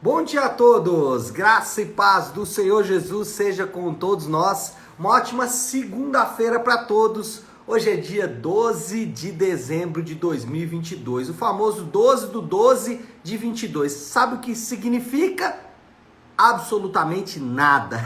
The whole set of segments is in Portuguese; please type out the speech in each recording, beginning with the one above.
Bom dia a todos, graça e paz do Senhor Jesus seja com todos nós. Uma ótima segunda-feira para todos. Hoje é dia 12 de dezembro de 2022, o famoso 12 do 12 de 22. Sabe o que isso significa? Absolutamente nada.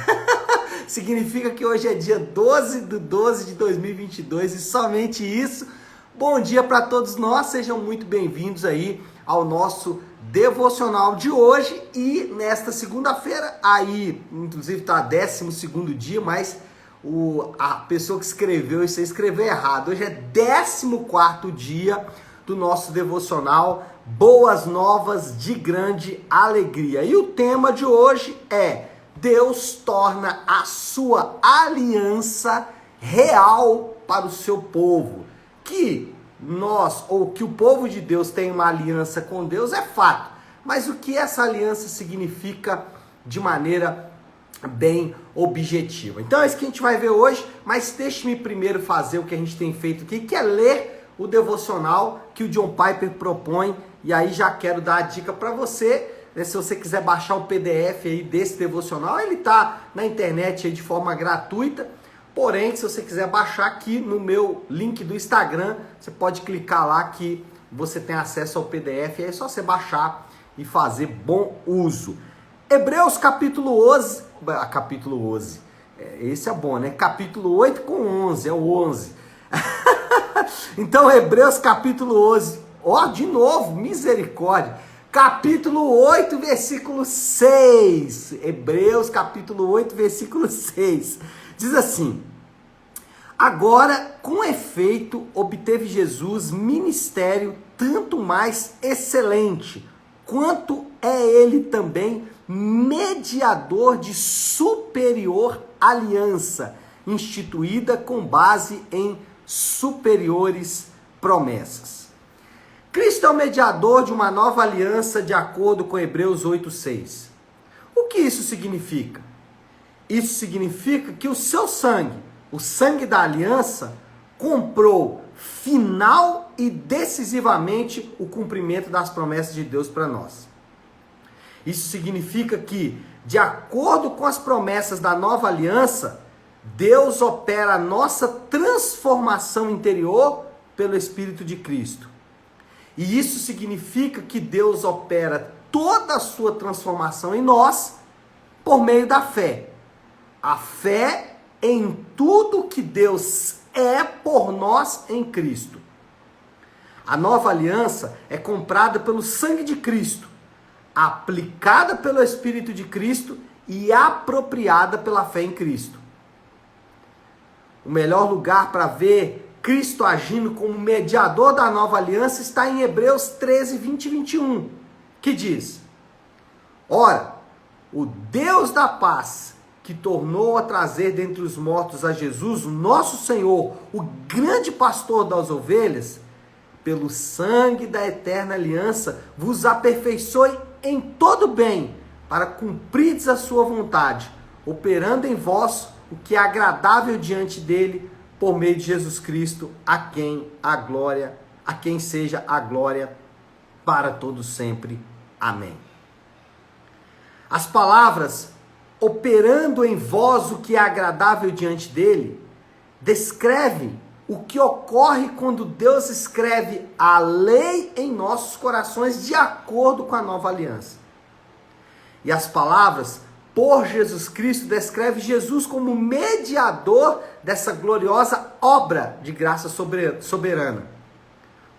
Significa que hoje é dia 12 do 12 de 2022 e somente isso. Bom dia para todos nós, sejam muito bem-vindos aí ao nosso devocional de hoje. E nesta segunda-feira, aí inclusive tá 12º dia, mas a pessoa que escreveu isso aí escreveu errado. Hoje é 14º dia do nosso devocional Boas Novas de Grande Alegria. E o tema de hoje é: Deus torna a sua aliança real para o seu povo. Que nós, ou que o povo de Deus tem uma aliança com Deus é fato, mas o que essa aliança significa de maneira bem objetiva? Então é isso que a gente vai ver hoje, mas deixe-me primeiro fazer o que a gente tem feito aqui, que é ler o devocional que o John Piper propõe. E aí já quero dar a dica para você, né? Se você quiser baixar o PDF aí desse devocional, ele tá na internet aí de forma gratuita. Porém, se você quiser baixar aqui no meu link do Instagram, você pode clicar lá que você tem acesso ao PDF. Aí é só você baixar e fazer bom uso. Hebreus capítulo 11, esse é bom, né? Capítulo 8 com 11, é o 11. Então, Hebreus capítulo 11, ó, de novo, misericórdia. Capítulo 8, versículo 6. Hebreus capítulo 8, versículo 6. Diz assim: agora, com efeito, obteve Jesus ministério tanto mais excelente, quanto é ele também mediador de superior aliança, instituída com base em superiores promessas. Cristo é o mediador de uma nova aliança, de acordo com Hebreus 8:6. O que isso significa? Isso significa que o seu sangue, o sangue da aliança, comprou final e decisivamente o cumprimento das promessas de Deus para nós. Isso significa que, de acordo com as promessas da nova aliança, Deus opera a nossa transformação interior pelo Espírito de Cristo. E isso significa que Deus opera toda a sua transformação em nós por meio da fé. A fé em tudo que Deus é por nós em Cristo. A nova aliança é comprada pelo sangue de Cristo, aplicada pelo Espírito de Cristo e apropriada pela fé em Cristo. O melhor lugar para ver Cristo agindo como mediador da nova aliança está em Hebreus 13, 20 e 21, que diz: ora, o Deus da paz, que tornou a trazer dentre os mortos a Jesus, o nosso Senhor, o grande pastor das ovelhas, pelo sangue da eterna aliança, vos aperfeiçoe em todo bem, para cumprirdes a sua vontade, operando em vós o que é agradável diante dele, por meio de Jesus Cristo, a quem seja a glória para todos sempre. Amém. As palavras operando em vós o que é agradável diante dele, descreve o que ocorre quando Deus escreve a lei em nossos corações de acordo com a nova aliança. E as palavras por Jesus Cristo descreve Jesus como mediador dessa gloriosa obra de graça soberana.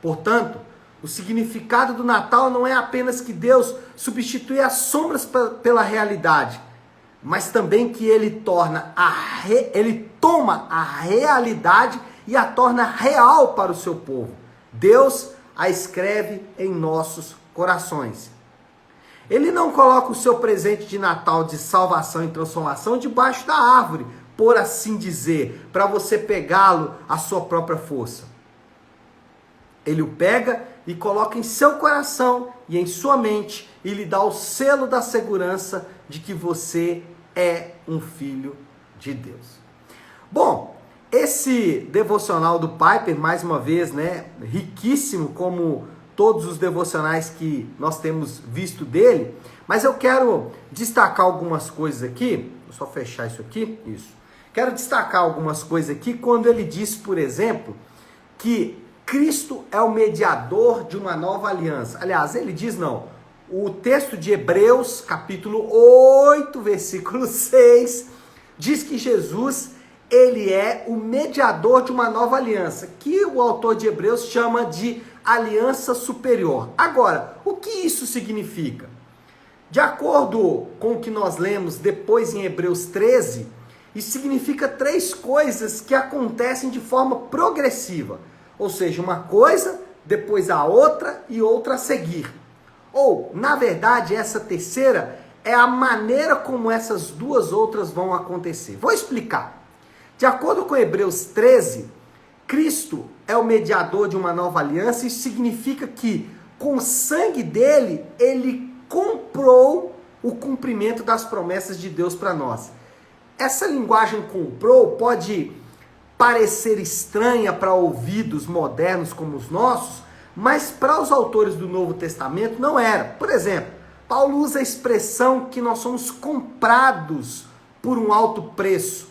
Portanto, o significado do Natal não é apenas que Deus substitui as sombras pela realidade, mas também que ele toma a realidade e a torna real para o seu povo. Deus a escreve em nossos corações. Ele não coloca o seu presente de Natal de salvação e transformação debaixo da árvore, por assim dizer, para você pegá-lo à sua própria força. Ele o pega e coloca em seu coração e em sua mente e lhe dá o selo da segurança de que você é um filho de Deus. Bom, esse devocional do Piper, mais uma vez, né, riquíssimo como todos os devocionais que nós temos visto dele, mas eu quero destacar algumas coisas aqui. Vou só fechar isso aqui. Isso. Quero destacar algumas coisas aqui quando ele diz, por exemplo, que Cristo é o mediador de uma nova aliança. Aliás, ele diz não. O texto de Hebreus, capítulo 8, versículo 6, diz que Jesus, ele é o mediador de uma nova aliança, que o autor de Hebreus chama de aliança superior. Agora, o que isso significa? De acordo com o que nós lemos depois em Hebreus 13, isso significa 3 coisas que acontecem de forma progressiva. Ou seja, uma coisa, depois a outra e outra a seguir. Ou, na verdade, essa terceira é a maneira como essas 2 outras vão acontecer. Vou explicar. De acordo com Hebreus 13, Cristo é o mediador de uma nova aliança. Isso significa que, com o sangue dele, ele comprou o cumprimento das promessas de Deus para nós. Essa linguagem comprou pode parecer estranha para ouvidos modernos como os nossos, mas para os autores do Novo Testamento não era. Por exemplo, Paulo usa a expressão que nós somos comprados por um alto preço.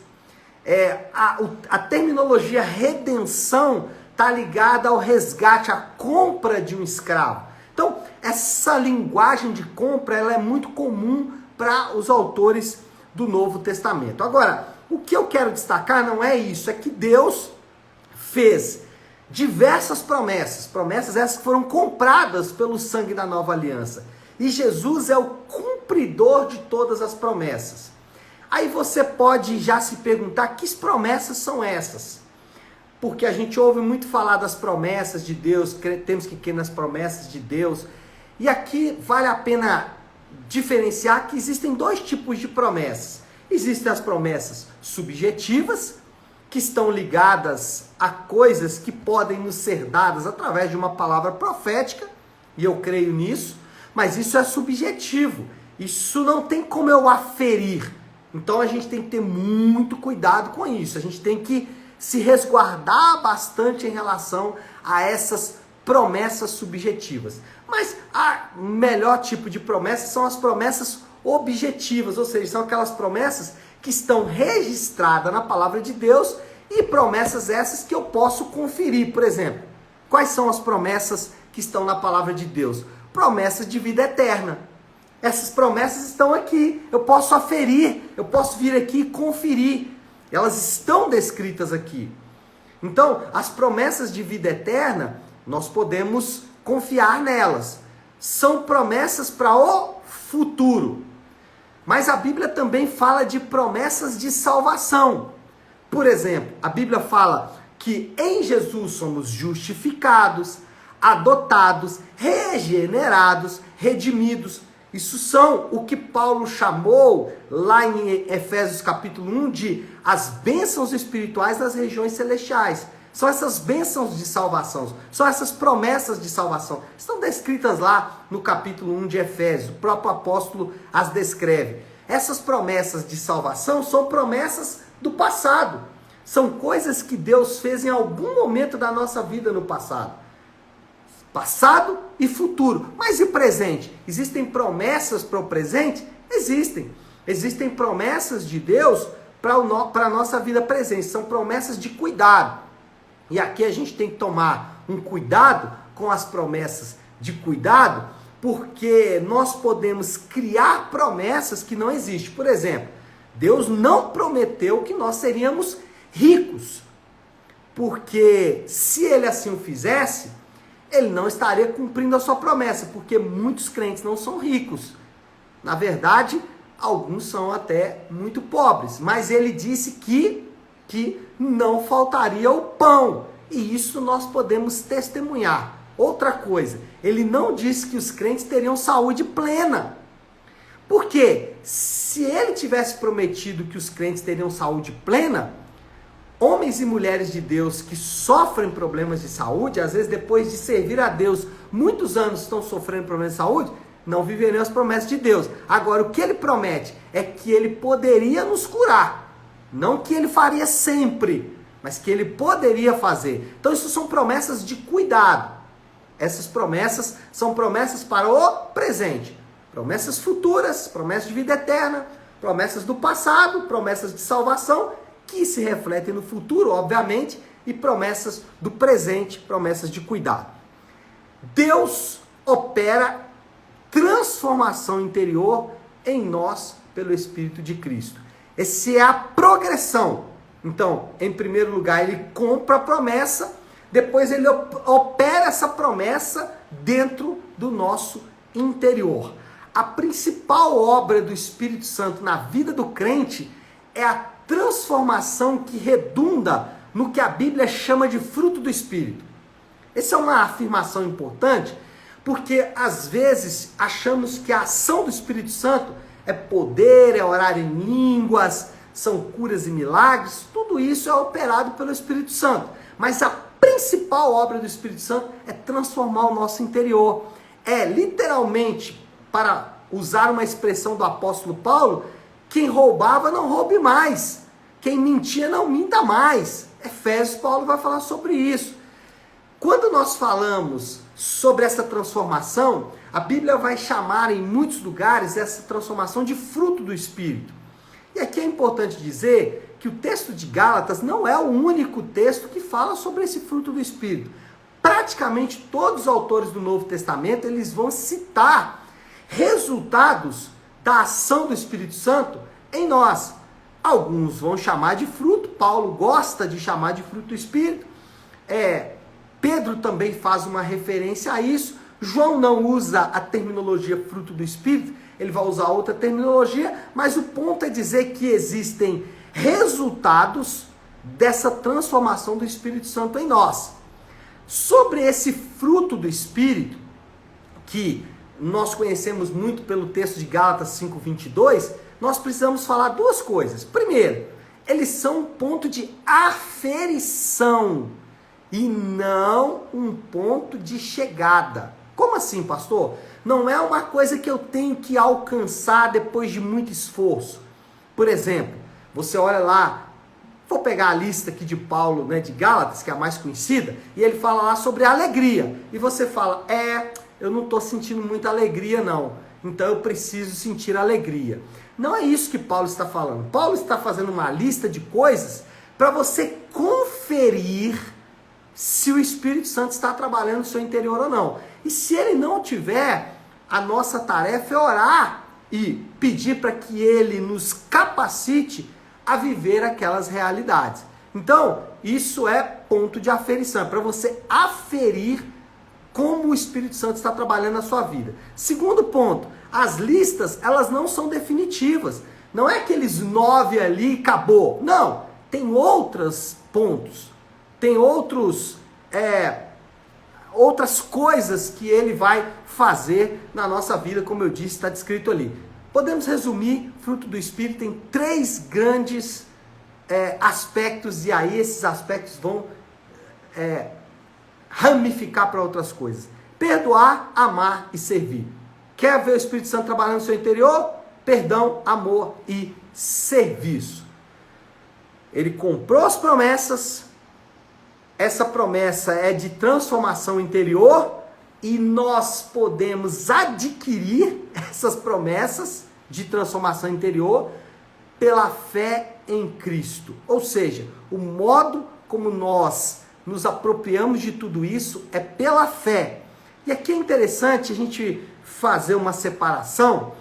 A terminologia redenção está ligada ao resgate, à compra de um escravo. Então, essa linguagem de compra ela é muito comum para os autores do Novo Testamento. Agora, o que eu quero destacar não é isso, é que Deus fez diversas promessas essas que foram compradas pelo sangue da nova aliança. E Jesus é o cumpridor de todas as promessas. Aí você pode já se perguntar, que promessas são essas? Porque a gente ouve muito falar das promessas de Deus, temos que crer nas promessas de Deus. E aqui vale a pena diferenciar que existem 2 tipos de promessas. Existem as promessas subjetivas, que estão ligadas a coisas que podem nos ser dadas através de uma palavra profética, e eu creio nisso, mas isso é subjetivo, isso não tem como eu aferir. Então a gente tem que ter muito cuidado com isso, a gente tem que se resguardar bastante em relação a essas promessas subjetivas. Mas o melhor tipo de promessa são as promessas objetivas, ou seja, são aquelas promessas que estão registradas na palavra de Deus e promessas essas que eu posso conferir. Por exemplo, quais são as promessas que estão na palavra de Deus? Promessas de vida eterna. Essas promessas estão aqui, eu posso aferir, eu posso vir aqui e conferir. Elas estão descritas aqui. Então, as promessas de vida eterna, nós podemos confiar nelas. São promessas para o futuro. Mas a Bíblia também fala de promessas de salvação. Por exemplo, a Bíblia fala que em Jesus somos justificados, adotados, regenerados, redimidos. Isso são o que Paulo chamou lá em Efésios capítulo 1 de as bênçãos espirituais das regiões celestiais. São essas bênçãos de salvação, são essas promessas de salvação. Estão descritas lá no capítulo 1 de Efésios, o próprio apóstolo as descreve. Essas promessas de salvação são promessas do passado. São coisas que Deus fez em algum momento da nossa vida no passado. Passado e futuro. Mas e presente? Existem promessas para o presente? Existem. Existem promessas de Deus para a nossa vida presente. São promessas de cuidado. E aqui a gente tem que tomar um cuidado com as promessas de cuidado, porque nós podemos criar promessas que não existem. Por exemplo, Deus não prometeu que nós seríamos ricos, porque se Ele assim o fizesse, Ele não estaria cumprindo a sua promessa, porque muitos crentes não são ricos. Na verdade, alguns são até muito pobres, mas Ele disse que não faltaria o pão, e isso nós podemos testemunhar. Outra coisa, Ele não disse que os crentes teriam saúde plena, porque se Ele tivesse prometido que os crentes teriam saúde plena, homens e mulheres de Deus que sofrem problemas de saúde, às vezes depois de servir a Deus, muitos anos estão sofrendo problemas de saúde, não viveriam as promessas de Deus. Agora, o que Ele promete é que Ele poderia nos curar. Não que Ele faria sempre, mas que Ele poderia fazer. Então, isso são promessas de cuidado. Essas promessas são promessas para o presente. Promessas futuras, promessas de vida eterna, promessas do passado, promessas de salvação, que se refletem no futuro, obviamente, e promessas do presente, promessas de cuidado. Deus opera transformação interior em nós pelo Espírito de Cristo. Essa é a progressão. Então, em primeiro lugar, ele compra a promessa, depois ele opera essa promessa dentro do nosso interior. A principal obra do Espírito Santo na vida do crente é a transformação que redunda no que a Bíblia chama de fruto do Espírito. Essa é uma afirmação importante, porque às vezes achamos que a ação do Espírito Santo é poder, é orar em línguas, são curas e milagres, tudo isso é operado pelo Espírito Santo. Mas a principal obra do Espírito Santo é transformar o nosso interior. É literalmente, para usar uma expressão do apóstolo Paulo, quem roubava não roube mais, quem mentia não minta mais. Efésios, Paulo vai falar sobre isso. Quando nós falamos sobre essa transformação, a Bíblia vai chamar em muitos lugares essa transformação de fruto do Espírito. E aqui é importante dizer que o texto de Gálatas não é o único texto que fala sobre esse fruto do Espírito. Praticamente todos os autores do Novo Testamento, eles vão citar resultados da ação do Espírito Santo em nós. Alguns vão chamar de fruto, Paulo gosta de chamar de fruto do Espírito. Pedro também faz uma referência a isso. João não usa a terminologia fruto do Espírito, ele vai usar outra terminologia, mas o ponto é dizer que existem resultados dessa transformação do Espírito Santo em nós. Sobre esse fruto do Espírito, que nós conhecemos muito pelo texto de Gálatas 5:22, nós precisamos falar duas coisas. Primeiro, eles são um ponto de aferição e não um ponto de chegada. Como assim, pastor? Não é uma coisa que eu tenho que alcançar depois de muito esforço. Por exemplo, você olha lá, vou pegar a lista aqui de Paulo, de Gálatas, que é a mais conhecida, e ele fala lá sobre a alegria. E você fala, eu não estou sentindo muita alegria não, então eu preciso sentir alegria. Não é isso que Paulo está falando. Paulo está fazendo uma lista de coisas para você conferir se o Espírito Santo está trabalhando no seu interior ou não. E se ele não tiver, a nossa tarefa é orar e pedir para que ele nos capacite a viver aquelas realidades. Então, isso é ponto de aferição, é para você aferir como o Espírito Santo está trabalhando na sua vida. Segundo ponto, as listas, elas não são definitivas. Não é aqueles 9 ali e acabou. Não, tem outros pontos, tem outras coisas que ele vai fazer na nossa vida, como eu disse, está descrito ali. Podemos resumir, fruto do Espírito tem 3 grandes aspectos, e aí esses aspectos vão ramificar para outras coisas. Perdoar, amar e servir. Quer ver o Espírito Santo trabalhando no seu interior? Perdão, amor e serviço. Ele comprou as promessas, essa promessa é de transformação interior, e nós podemos adquirir essas promessas de transformação interior pela fé em Cristo. Ou seja, o modo como nós nos apropriamos de tudo isso é pela fé. E aqui é interessante a gente fazer uma separação,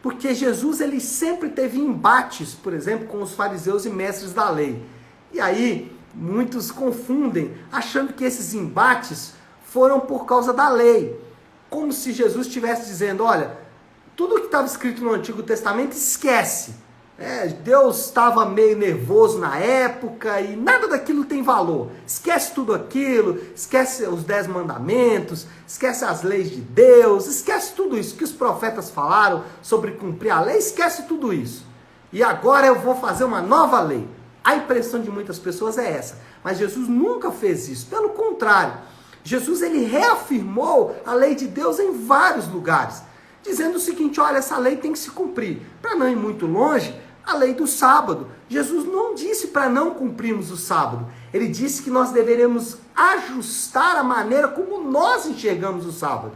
porque Jesus ele sempre teve embates, por exemplo, com os fariseus e mestres da lei. E aí muitos confundem, achando que esses embates foram por causa da lei. Como se Jesus estivesse dizendo, olha, tudo que estava escrito no Antigo Testamento, esquece. Deus estava meio nervoso na época e nada daquilo tem valor. Esquece tudo aquilo, esquece os 10 mandamentos, esquece as leis de Deus, esquece tudo isso que os profetas falaram sobre cumprir a lei, esquece tudo isso. E agora eu vou fazer uma nova lei. A impressão de muitas pessoas é essa, mas Jesus nunca fez isso, pelo contrário. Jesus ele reafirmou a lei de Deus em vários lugares, dizendo o seguinte, olha, essa lei tem que se cumprir. Para não ir muito longe, a lei do sábado. Jesus não disse para não cumprirmos o sábado. Ele disse que nós deveremos ajustar a maneira como nós enxergamos o sábado.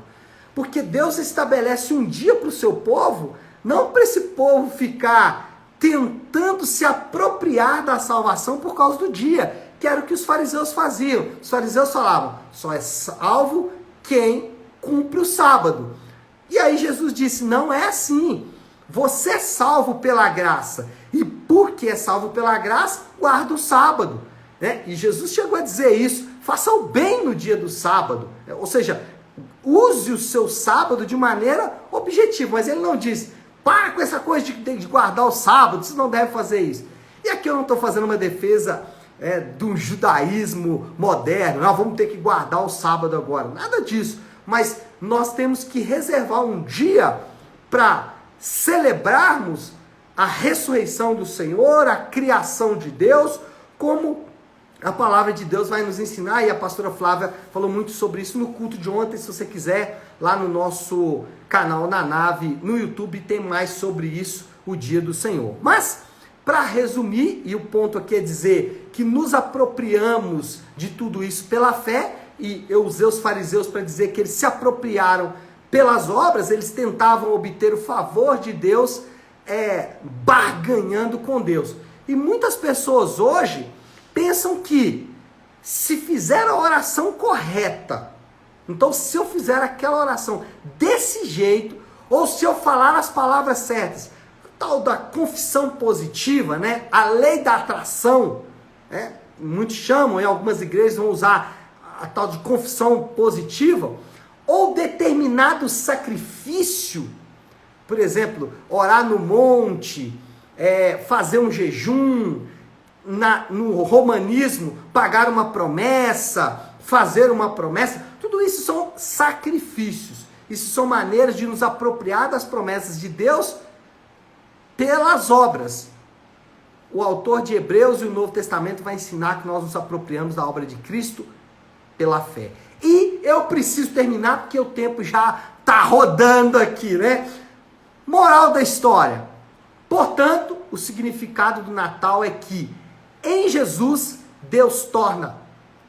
Porque Deus estabelece um dia para o seu povo, não para esse povo ficar tentando se apropriar da salvação por causa do dia, que era o que os fariseus faziam. Os fariseus falavam, só é salvo quem cumpre o sábado. E aí Jesus disse, não é assim. Você é salvo pela graça. E porque é salvo pela graça, guarda o sábado. Né? E Jesus chegou a dizer isso, faça o bem no dia do sábado. Ou seja, use o seu sábado de maneira objetiva. Mas ele não diz, para com essa coisa de guardar o sábado, você não deve fazer isso. E aqui eu não estou fazendo uma defesa do judaísmo moderno, nós vamos ter que guardar o sábado agora. Nada disso. Mas nós temos que reservar um dia para celebrarmos a ressurreição do Senhor, a criação de Deus, como a palavra de Deus vai nos ensinar, e a pastora Flávia falou muito sobre isso no culto de ontem. Se você quiser, lá no nosso canal Na Nave, no YouTube, tem mais sobre isso, o dia do Senhor. Mas, para resumir, e o ponto aqui é dizer que nos apropriamos de tudo isso pela fé, e eu usei os fariseus para dizer que eles se apropriaram pelas obras, eles tentavam obter o favor de Deus, barganhando com Deus. E muitas pessoas hoje pensam que se fizer a oração correta, então se eu fizer aquela oração desse jeito, ou se eu falar as palavras certas, a tal da confissão positiva, né? A lei da atração, né? Muitos chamam, em algumas igrejas vão usar a tal de confissão positiva, ou determinado sacrifício, por exemplo, orar no monte, fazer um jejum, no romanismo, pagar uma promessa, fazer uma promessa, tudo isso são sacrifícios. Isso são maneiras de nos apropriar das promessas de Deus pelas obras. O autor de Hebreus e o Novo Testamento vai ensinar que nós nos apropriamos da obra de Cristo pela fé. E eu preciso terminar porque o tempo já está rodando aqui, né? Moral da história. Portanto, o significado do Natal é que em Jesus, Deus torna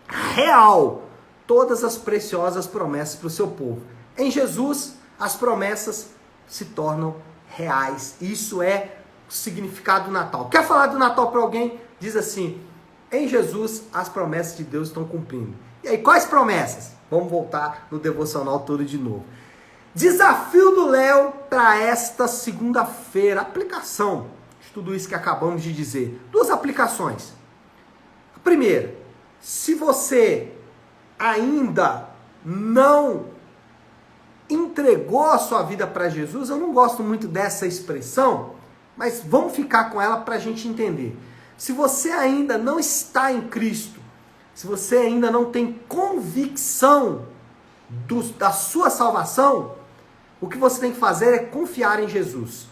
real todas as preciosas promessas para o seu povo. Em Jesus, as promessas se tornam reais. Isso é o significado do Natal. Quer falar do Natal para alguém? Diz assim, em Jesus, as promessas de Deus estão cumprindo. E aí, quais promessas? Vamos voltar no devocional todo de novo. Desafio do Léo para esta segunda-feira. Aplicação de tudo isso que acabamos de dizer. Duas aplicações. A primeira, se você ainda não entregou a sua vida para Jesus, eu não gosto muito dessa expressão, mas vamos ficar com ela para a gente entender. Se você ainda não está em Cristo, se você ainda não tem convicção da sua salvação, o que você tem que fazer é confiar em Jesus.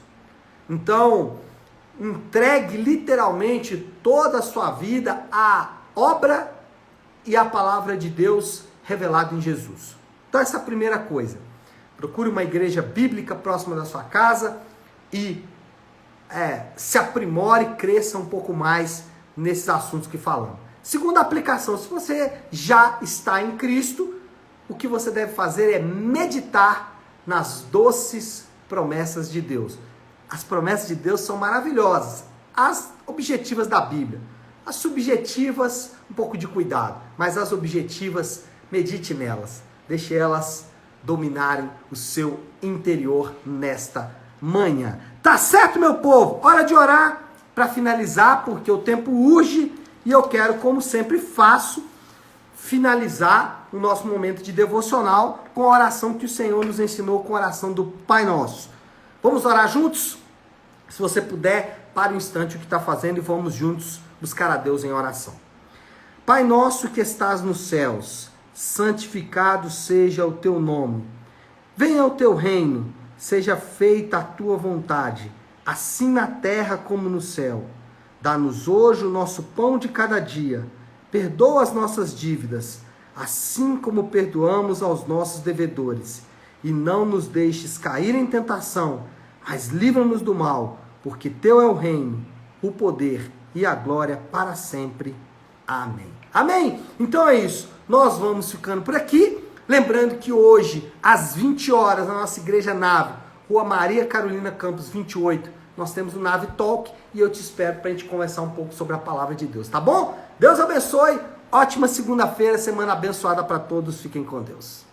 Então, entregue literalmente toda a sua vida à obra e à palavra de Deus revelada em Jesus. Então, essa é a primeira coisa. Procure uma igreja bíblica próxima da sua casa e se aprimore, cresça um pouco mais nesses assuntos que falamos. Segunda aplicação, se você já está em Cristo, o que você deve fazer é meditar nas doces promessas de Deus. As promessas de Deus são maravilhosas, as objetivas da Bíblia. As subjetivas, um pouco de cuidado, mas as objetivas, medite nelas. Deixe elas dominarem o seu interior nesta manhã. Tá certo, meu povo? Hora de orar para finalizar, porque o tempo urge. E eu quero, como sempre faço, finalizar o nosso momento de devocional com a oração que o Senhor nos ensinou, com a oração do Pai Nosso. Vamos orar juntos? Se você puder, pare um instante o que está fazendo e vamos juntos buscar a Deus em oração. Pai nosso que estás nos céus, santificado seja o teu nome. Venha o teu reino, seja feita a tua vontade, assim na terra como no céu. Dá-nos hoje o nosso pão de cada dia. Perdoa as nossas dívidas, assim como perdoamos aos nossos devedores. E não nos deixes cair em tentação, mas livra-nos do mal, porque teu é o reino, o poder e a glória para sempre. Amém. Amém? Então é isso. Nós vamos ficando por aqui. Lembrando que hoje, às 20 horas, na nossa Igreja Nave, Rua Maria Carolina Campos 28, nós temos o Nave Talk e eu te espero para a gente conversar um pouco sobre a palavra de Deus, tá bom? Deus abençoe. Ótima segunda-feira, semana abençoada para todos. Fiquem com Deus.